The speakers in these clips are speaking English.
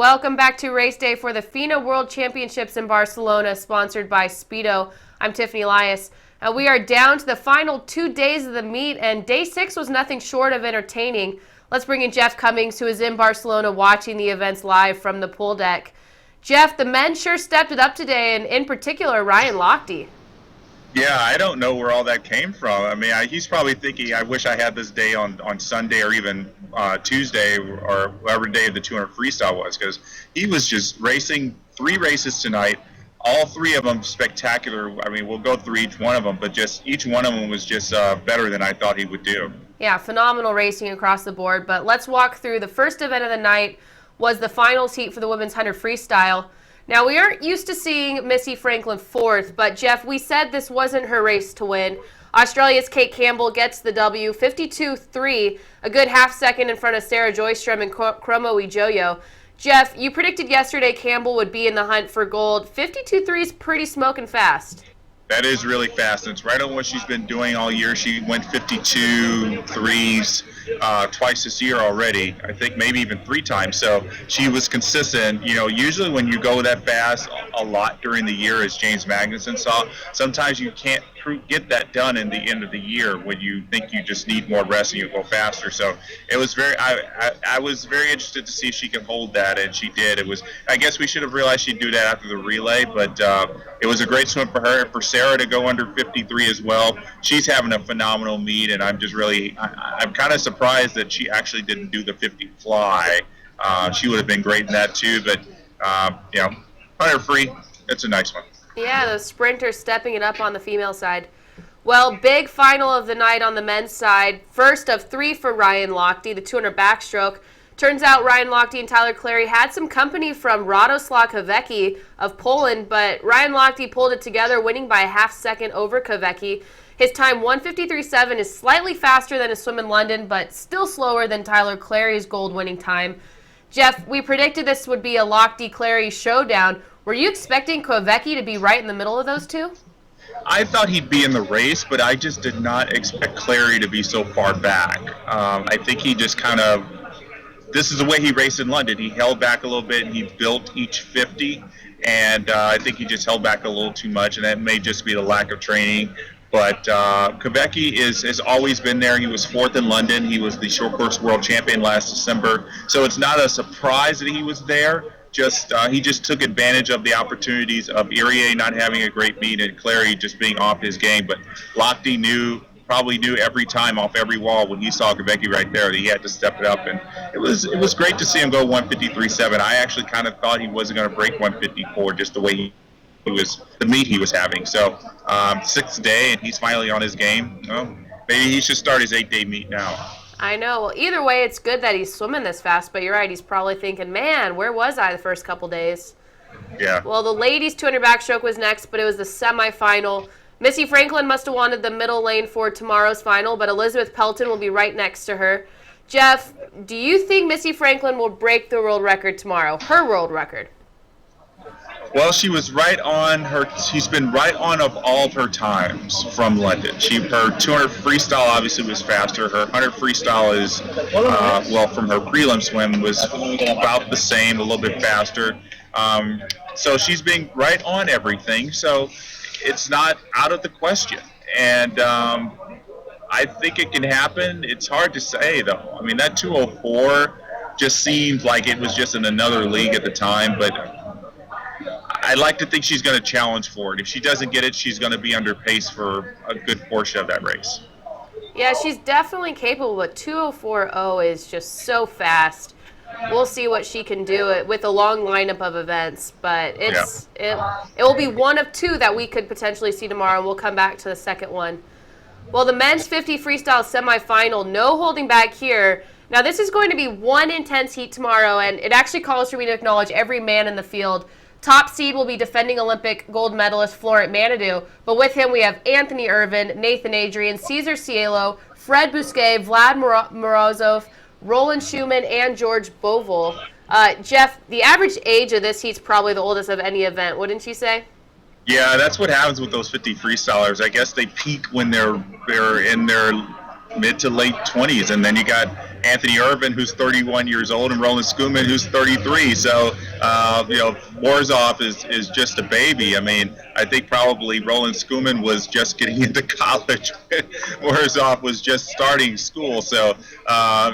Welcome back to race day for the FINA World Championships in Barcelona, sponsored by Speedo. I'm Tiffany Elias. We are down to the final 2 days of the meet, and day 6 was nothing short of entertaining. Let's bring in Jeff Commings, who is in Barcelona watching the events live from the pool deck. Jeff, the men sure stepped it up today, and in particular, Ryan Lochte. Yeah, I don't know where all that came from. I mean, he's probably thinking, I wish I had this day on Sunday or even Tuesday or whatever day the 200 freestyle was, because he was just racing 3 races tonight, all 3 of them spectacular. I mean, we'll go through each one of them, but just each one of them was just better than I thought he would do. Yeah, phenomenal racing across the board, but let's walk through the first event of the night was the finals heat for the women's 100 freestyle. Now, we aren't used to seeing Missy Franklin 4th, but Jeff, we said this wasn't her race to win. Australia's Cate Campbell gets the W, 52-3, a good half second in front of Sarah Joystrom and Chromo Ijoyo. Jeff, you predicted yesterday Campbell would be in the hunt for gold. 52-3 is pretty smoking fast. That is really fast, and it's right on what she's been doing all year. She went 52 threes twice this year already, I think maybe even 3 times. So she was consistent. You know, usually when you go that fast a lot during the year, as James Magnuson saw, sometimes you can't get that done in the end of the year when you think you just need more rest and you go faster. So it was I was very interested to see if she could hold that, and she did. It was, I guess we should have realized she'd do that after the relay, but it was a great swim for her, and for Sarah to go under 53 as well. She's having a phenomenal meet, and I'm just really, I'm kind of surprised that she actually didn't do the 50 fly. She would have been great in that too, but you know, 100 free, it's a nice one. Yeah, those sprinters stepping it up on the female side. Well, big final of the night on the men's side. First of 3 for Ryan Lochte, the 200 backstroke. Turns out Ryan Lochte and Tyler Clary had some company from Radoslaw Kawecki of Poland, but Ryan Lochte pulled it together, winning by a half second over Kawecki. His time, 1:53.7, is slightly faster than his swim in London, but still slower than Tyler Clary's gold-winning time. Jeff, we predicted this would be a Lochte-Clary showdown. Were you expecting Kawecki to be right in the middle of those two? I thought he'd be in the race, but I just did not expect Clary to be so far back. I think he just kind of, this is the way he raced in London. He held back a little bit, and he built each 50, and I think he just held back a little too much, and that may just be the lack of training. But Kawecki has always been there. He was 4th in London. He was the short course world champion last December. So it's not a surprise that he was there. He just took advantage of the opportunities of Irie not having a great meet and Clary just being off his game. But Lochte probably knew every time off every wall when he saw Kawecki right there that he had to step it up. And it was great to see him go 153.7. I actually kind of thought he wasn't going to break 154 just the way the meet he was having. So 6th day, and he's finally on his game. Well, maybe he should start his 8-day meet now. I know. Well, either way, it's good that he's swimming this fast, but you're right. He's probably thinking, man, where was I the first couple days? Yeah. Well, the ladies' 200 backstroke was next, but it was the semifinal. Missy Franklin must have wanted the middle lane for tomorrow's final, but Elizabeth Pelton will be right next to her. Jeff, do you think Missy Franklin will break the world record tomorrow, her world record? Well, she was right on her. She's been right on of all of her times from London. Her 200 freestyle obviously was faster. Her 100 freestyle is, from her prelim swim was about the same, a little bit faster. So she's been right on everything. So it's not out of the question. And I think it can happen. It's hard to say, though. I mean, that 204 just seemed like it was just in another league at the time, but I'd like to think she's going to challenge for it. If she doesn't get it, she's going to be under pace for a good portion of that race. Yeah, she's definitely capable, but 204.0 is just so fast. We'll see what she can do with a long lineup of events, but it will be one of 2 that we could potentially see tomorrow, and we'll come back to the second one. Well, the men's 50 freestyle semifinal, no holding back here. Now, this is going to be one intense heat tomorrow, and it actually calls for me to acknowledge every man in the field. Top seed will be defending Olympic gold medalist Florent Manadou, but with him we have Anthony Irvin, Nathan Adrian, Cesar Cielo, Fred Bousquet, Vlad Morozov, Roland Schumann, and George Bovol. Jeff, the average age of this heat's probably the oldest of any event, wouldn't you say? Yeah, that's what happens with those 50 freestylers. I guess they peak when they're in their mid to late 20s, and then you got Anthony Irvin, who's 31 years old, and Roland Skuman, who's 33. So Morozov is just a baby. I mean, I think probably Roland Skuman was just getting into college. Morozov was just starting school. So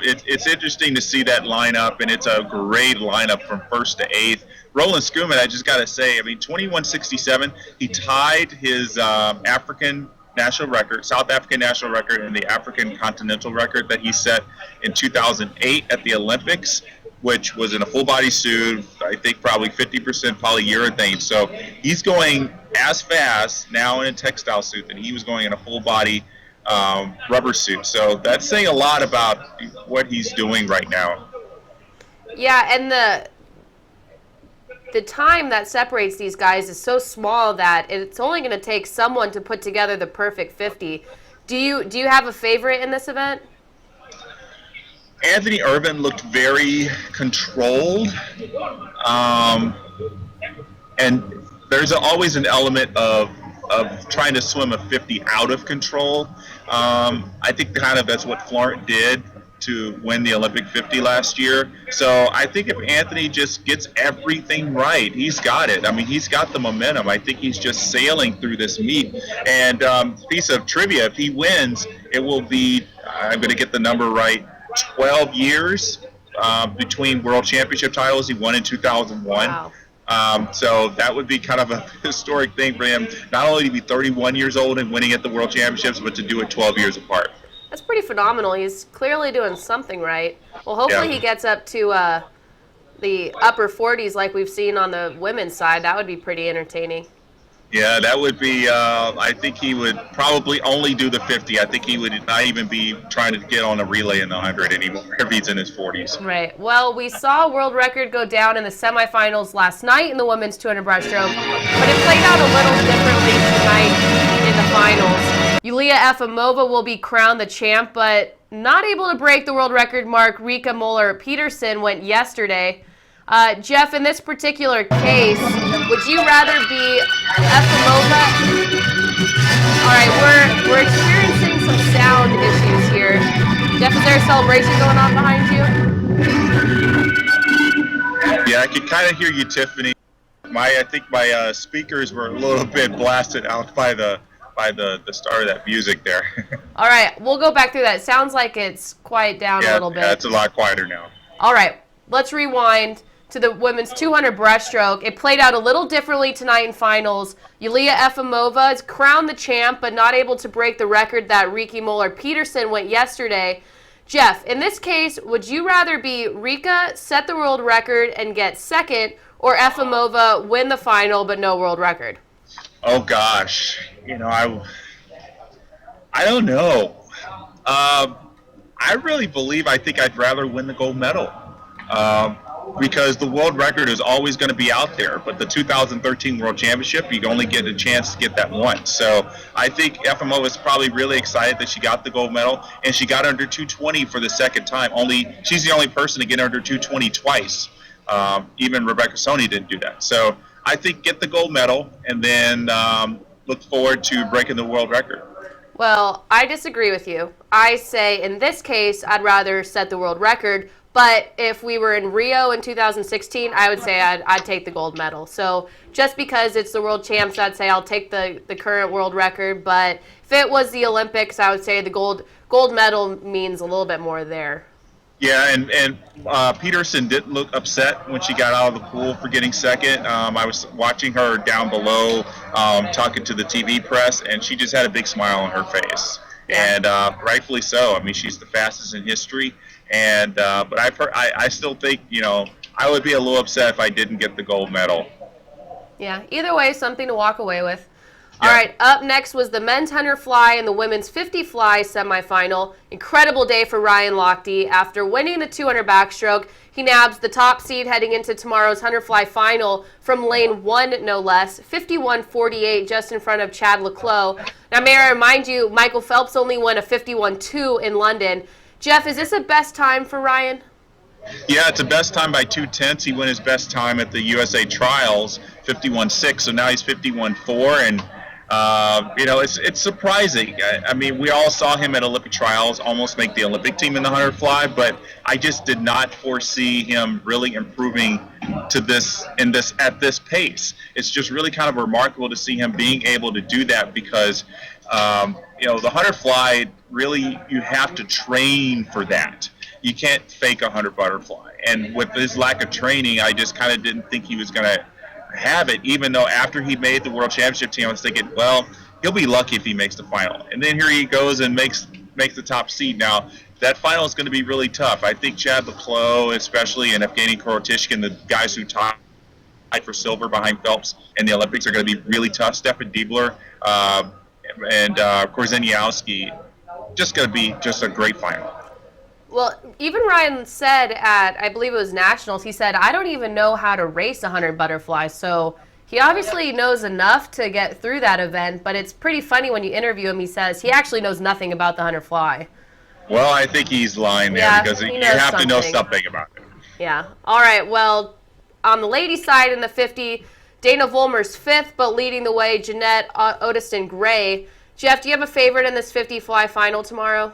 it's interesting to see that lineup, and it's a great lineup from first to eighth. Roland Skuman, I just got to say, I mean, 21.67. He tied his South African national record, and the African continental record that he set in 2008 at the Olympics, which was in a full body suit, I think probably 50% polyurethane. So he's going as fast now in a textile suit than he was going in a full body rubber suit. So that's saying a lot about what he's doing right now. Yeah, and the time that separates these guys is so small that it's only going to take someone to put together the perfect 50. Do you have a favorite in this event? Anthony Irvin looked very controlled, and there's always an element of trying to swim a 50 out of control. I think kind of that's what Florent did to win the Olympic 50 last year. So I think if Anthony just gets everything right, he's got it. I mean, he's got the momentum. I think he's just sailing through this meet. And piece of trivia, if he wins, it will be, I'm going to get the number right, 12 years between world championship titles. He won in 2001. Wow. So that would be kind of a historic thing for him, not only to be 31 years old and winning at the world championships, but to do it 12 years apart. That's pretty phenomenal. He's clearly doing something right. Well, hopefully he gets up to the upper 40s like we've seen on the women's side. That would be pretty entertaining. Yeah, that would be, I think he would probably only do the 50. I think he would not even be trying to get on a relay in the 100 anymore if he's in his 40s. Right. Well, we saw a world record go down in the semifinals last night in the women's 200 breaststroke, but it played out a little differently tonight in the finals. Yulia Efimova will be crowned the champ, but not able to break the world record mark. Rika Moller-Peterson went yesterday. Jeff, in this particular case, would you rather be Efimova? All right, we're experiencing some sound issues here. Jeff, is there a celebration going on behind you? Yeah, I can kind of hear you, Tiffany. I think my speakers were a little bit blasted out by the start of that music there. All right, we'll go back through that. It sounds like it's quiet down a little bit. Yeah, it's a lot quieter now. All right, let's rewind to the women's 200 breaststroke. It played out a little differently tonight in finals. Yulia Efimova is crowned the champ, but not able to break the record that Rika Moller-Peterson went yesterday. Jeff, in this case, would you rather be Rika set the world record and get second, or Efimova win the final but no world record? Oh gosh, I don't know. I really believe I think I'd rather win the gold medal. Because the world record is always going to be out there, but the 2013 World Championship, you only get a chance to get that once. So I think Efimova is probably really excited that she got the gold medal, and she got under 220 for the second time. She's the only person to get under 220 twice. Even Rebecca Soni didn't do that. So I think get the gold medal, and then look forward to breaking the world record. Well, I disagree with you. I say in this case, I'd rather set the world record. But if we were in Rio in 2016, I would say I'd take the gold medal. So just because it's the world champs, I'd say I'll take the current world record. But if it was the Olympics, I would say the gold medal means a little bit more there. Yeah, and Peterson didn't look upset when she got out of the pool for getting second. I was watching her down below talking to the TV press, and she just had a big smile on her face. Yeah. And rightfully so. I mean, she's the fastest in history. And but I still think, I would be a little upset if I didn't get the gold medal. Yeah, either way, something to walk away with. Yeah. All right, up next was the men's 100 fly and the women's 50 fly semifinal. Incredible day for Ryan Lochte. After winning the 200 backstroke, he nabs the top seed heading into tomorrow's 100 fly final from lane 1, no less, 51.48, just in front of Chad Leclos. Now, may I remind you, Michael Phelps only won a 51.2 in London. Jeff, is this a best time for Ryan? Yeah, it's a best time by 2/10. He won his best time at the USA Trials, 51.6. So now he's 51.4, and It's surprising. I mean, we all saw him at Olympic trials almost make the Olympic team in the 100 fly, but I just did not foresee him really improving to this at this pace. It's just really kind of remarkable to see him being able to do that because the 100 fly, really, you have to train for that. You can't fake a 100 butterfly. And with his lack of training, I just kind of didn't think he was going to have it, even though after he made the world championship team, I was thinking, well, he'll be lucky if he makes the final. And then here he goes and makes the top seed. Now, that final is going to be really tough. I think Chad Leclos, especially, and Evgeny Korotishkin, the guys who tied for silver behind Phelps in the Olympics, are going to be really tough. Stefan Diebler and Korzeniowski, just going to be just a great final. Well, even Ryan said at, I believe it was Nationals, he said, I don't even know how to race 100 butterflies. So he obviously knows enough to get through that event, but it's pretty funny when you interview him, he says he actually knows nothing about the 100 fly. Well, I think he's lying there because you have to know something about it. Yeah. All right. Well, on the ladies' side in the 50, Dana Vollmer's fifth, but leading the way, Jeanette Odiston-Gray. Jeff, do you have a favorite in this 50 fly final tomorrow?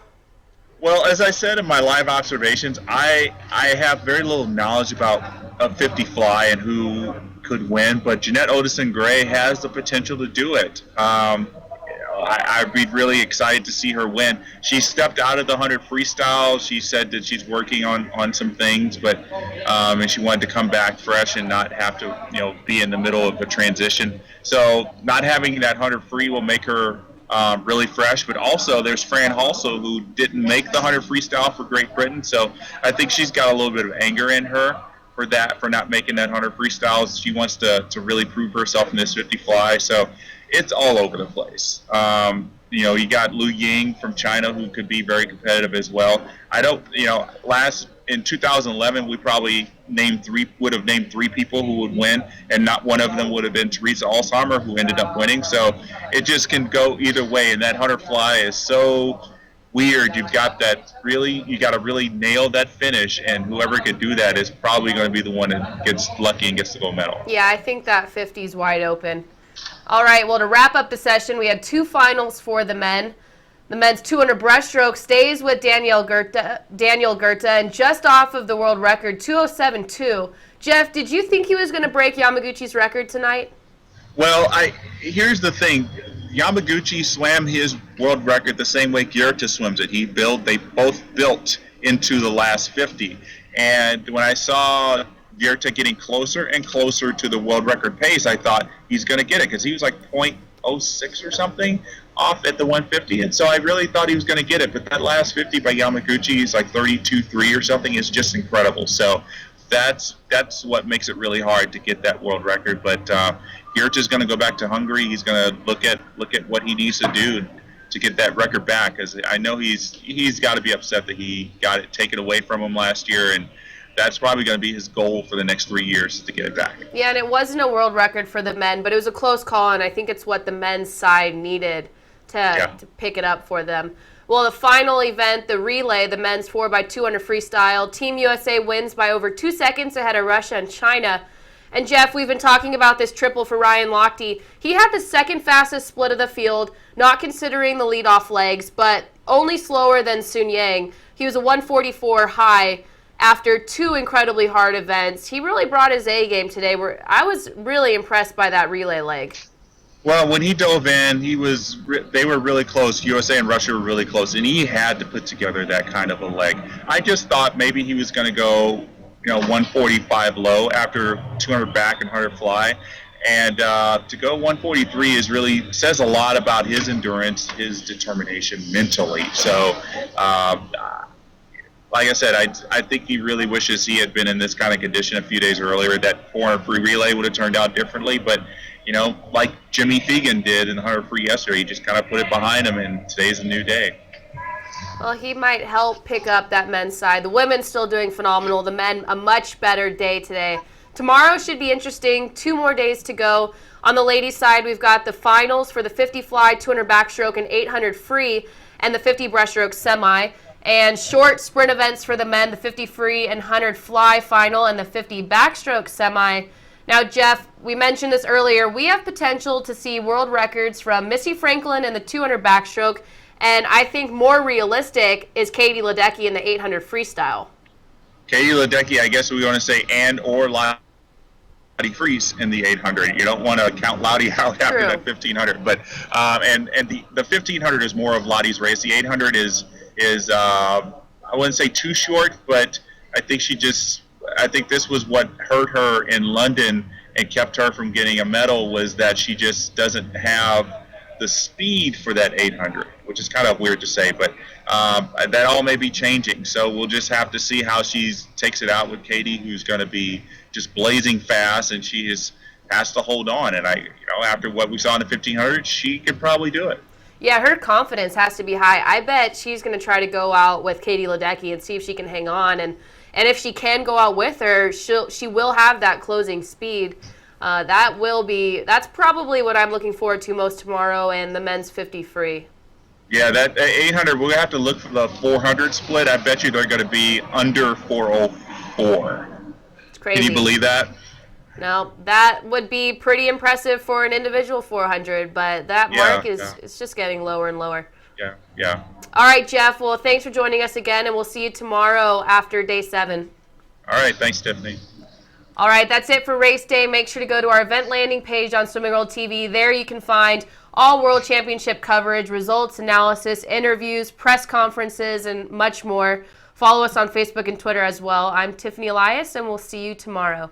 Well, as I said in my live observations, I have very little knowledge about a 50 fly and who could win, but Jeanette Odiston-Gray has the potential to do it. I'd be really excited to see her win. She stepped out of the 100 freestyle. She said that she's working on some things, but and she wanted to come back fresh and not have to be in the middle of a transition. So not having that 100 free will make her really fresh, but also there's Fran Halsall, who didn't make the 100 freestyle for Great Britain, so I think she's got a little bit of anger in her for not making that 100 freestyles. She wants to really prove herself in this 50 fly, so it's all over the place. You got Lu Ying from China, who could be very competitive as well. In 2011, we probably would have named three people who would win, and not one of them would have been Teresa Alsheimer, who ended up winning. So it just can go either way, and that 100 fly is so weird. You got to really nail that finish, and whoever could do that is probably going to be the one that gets lucky and gets the gold medal. Yeah, I think that 50 is wide open. All right, well, to wrap up the session, we had two finals for the men. The men's 200 breaststroke stays with Daniel Goethe, and just off of the world record, 207.2. Jeff, did you think he was going to break Yamaguchi's record tonight? Well, here's the thing. Yamaguchi swam his world record the same way Goethe swims it. They both built into the last 50. And when I saw Goethe getting closer and closer to the world record pace, I thought he's going to get it because he was like 0.06 or something off at the 150, and so I really thought he was going to get it. But that last 50 by Yamaguchi, he's like 32.3 or something, is just incredible. So that's what makes it really hard to get that world record. But Goethe is going to go back to Hungary. He's going to look at what he needs to do to get that record back, because I know he's got to be upset that he got it taken away from him last year, and that's probably going to be his goal for the next 3 years to get it back. Yeah, and it wasn't a world record for the men, but it was a close call, and I think it's what the men's side needed to pick it up for them. Well, the final event, the relay, the men's 4x200 freestyle, Team USA wins by over 2 seconds ahead of Russia and China. And Jeff, we've been talking about this triple for Ryan Lochte. He had the second fastest split of the field, not considering the leadoff legs, but only slower than Sun Yang. He was a 144 high after two incredibly hard events. He really brought his A game today. I was really impressed by that relay leg. Well, when he dove in, they were really close. USA and Russia were really close, and he had to put together that kind of a leg. I just thought maybe he was going to go 145 low after 200 back and 100 fly. And to go 143 says a lot about his endurance, his determination mentally. So, like I said, I think he really wishes he had been in this kind of condition a few days earlier. That 400 free relay would have turned out differently. But, like Jimmy Fegan did in the 100 free yesterday, he just kind of put it behind him, and today's a new day. Well, he might help pick up that men's side. The women's still doing phenomenal. The men, a much better day today. Tomorrow should be interesting. 2 more days to go. On the ladies' side, we've got the finals for the 50 fly, 200 backstroke, and 800 free, and the 50 breaststroke semi. And short sprint events for the men, the 50 free and 100 fly final, and the 50 backstroke semi. Now, Jeff, we mentioned this earlier. We have potential to see world records from Missy Franklin in the 200 backstroke, and I think more realistic is Katie Ledecky in the 800 freestyle. Katie Ledecky, I guess we want to say, and or Lottie Freese in the 800. You don't want to count Lottie out after True. that 1500. But and the 1500 is more of Lottie's race. The 800 is I wouldn't say too short, but I think this was what hurt her in London and kept her from getting a medal, was that she just doesn't have the speed for that 800, which is kind of weird to say, but that all may be changing. So we'll just have to see how she takes it out with Katie, who's going to be just blazing fast, and she has to hold on. And after what we saw in the 1500, she could probably do it. Yeah, her confidence has to be high. I bet she's going to try to go out with Katie Ledecky and see if she can hang on. And if she can go out with her, she will have that closing speed. That's probably what I'm looking forward to most tomorrow in the men's 50 free. Yeah, that 800, we're going to have to look for the 400 split. I bet you they're going to be under 404. It's crazy. Can you believe that? No, that would be pretty impressive for an individual 400, but that mark is just getting lower and lower. Yeah. All right, Jeff. Well, thanks for joining us again, and we'll see you tomorrow after day 7. All right. Thanks, Tiffany. All right, that's it for race day. Make sure to go to our event landing page on Swimming World TV. There you can find all World Championship coverage, results, analysis, interviews, press conferences, and much more. Follow us on Facebook and Twitter as well. I'm Tiffany Elias, and we'll see you tomorrow.